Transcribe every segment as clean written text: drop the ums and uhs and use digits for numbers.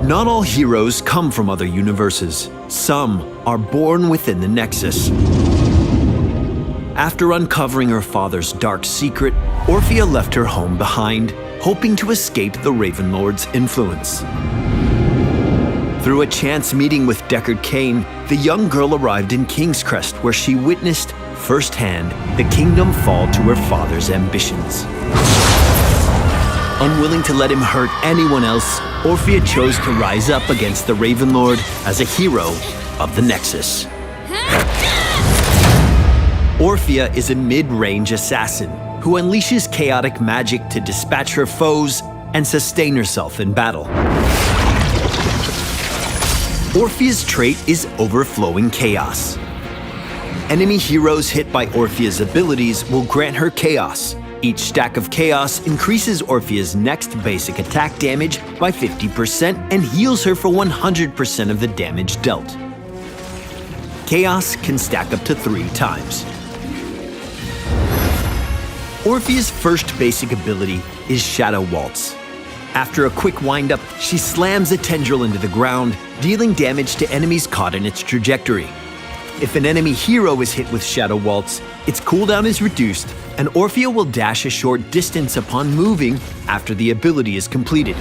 Not all heroes come from other universes. Some are born within the Nexus. After uncovering her father's dark secret, Orphea left her home behind, hoping to escape the Raven Lord's influence. Through a chance meeting with Deckard Cain, the young girl arrived in King's Crest, where she witnessed firsthand the kingdom fall to her father's ambitions. Unwilling to let him hurt anyone else, Orphea chose to rise up against the Raven Lord as a hero of the Nexus. Orphea is a mid-range assassin who unleashes chaotic magic to dispatch her foes and sustain herself in battle. Orphea's trait is overflowing chaos. Enemy heroes hit by Orphea's abilities will grant her chaos. Each stack of chaos increases Orphea's next basic attack damage by 50% and heals her for 100% of the damage dealt. Chaos can stack up to 3 times. Orphea's first basic ability is Shadow Waltz. After a quick wind-up, she slams a tendril into the ground, dealing damage to enemies caught in its trajectory. If an enemy hero is hit with Shadow Waltz, its cooldown is reduced, and Orphea will dash a short distance upon moving after the ability is completed.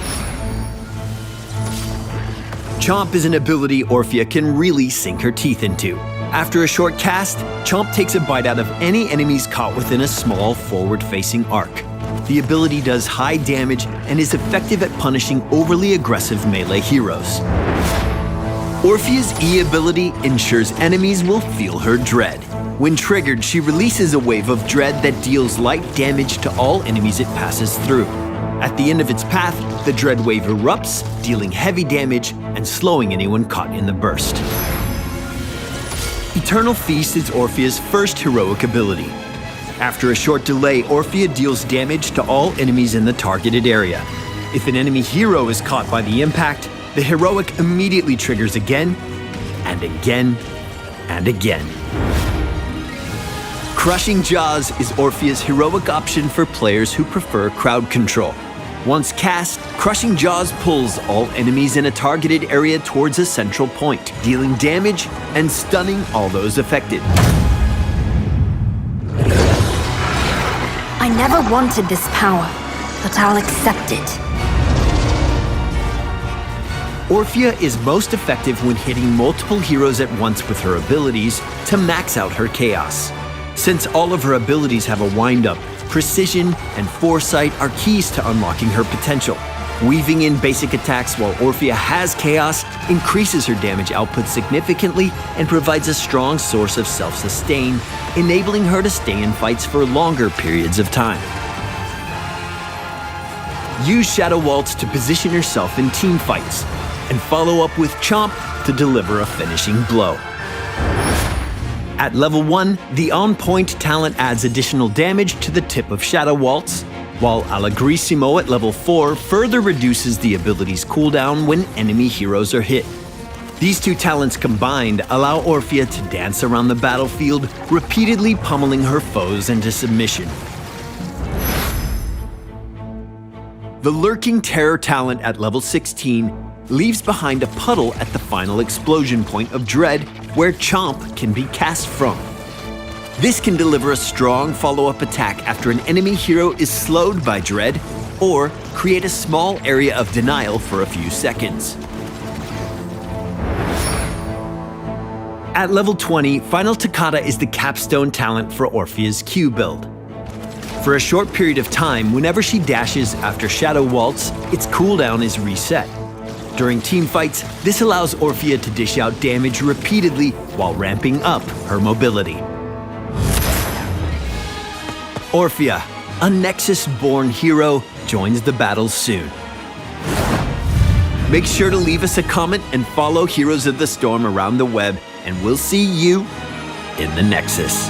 CHOMP is an ability Orphea can really sink her teeth into. After a short cast, CHOMP takes a bite out of any enemies caught within a small forward-facing arc. The ability does high damage and is effective at punishing overly aggressive melee heroes. Orphea's E ability ensures enemies will feel her dread. When triggered, she releases a wave of dread that deals light damage to all enemies it passes through. At the end of its path, the dread wave erupts, dealing heavy damage and slowing anyone caught in the burst. Eternal Feast is Orphea's first heroic ability. After a short delay, Orphea deals damage to all enemies in the targeted area. If an enemy hero is caught by the impact, the heroic immediately triggers again, and again, and again. Crushing Jaws is Orphea's heroic option for players who prefer crowd control. Once cast, Crushing Jaws pulls all enemies in a targeted area towards a central point, dealing damage and stunning all those affected. I never wanted this power, but I'll accept it. Orphea is most effective when hitting multiple heroes at once with her abilities to max out her chaos. Since all of her abilities have a wind-up, precision and foresight are keys to unlocking her potential. Weaving in basic attacks while Orphea has chaos increases her damage output significantly and provides a strong source of self-sustain, enabling her to stay in fights for longer periods of time. Use Shadow Waltz to position yourself in team fights, and follow up with CHOMP to deliver a finishing blow. At level 1, the On Point talent adds additional damage to the tip of Shadow Waltz, while Allegrissimo at level 4 further reduces the ability's cooldown when enemy heroes are hit. These two talents combined allow Orphea to dance around the battlefield, repeatedly pummeling her foes into submission. The Lurking Terror talent at level 16 leaves behind a puddle at the final explosion point of Dread where CHOMP can be cast from. This can deliver a strong follow-up attack after an enemy hero is slowed by Dread, or create a small area of denial for a few seconds. At level 20, Final Toccata is the capstone talent for Orphea's Q build. For a short period of time, whenever she dashes after Shadow Waltz, its cooldown is reset. During team fights, this allows Orphea to dish out damage repeatedly while ramping up her mobility. Orphea, a Nexus-born hero, joins the battle soon. Make sure to leave us a comment and follow Heroes of the Storm around the web, and we'll see you in the Nexus.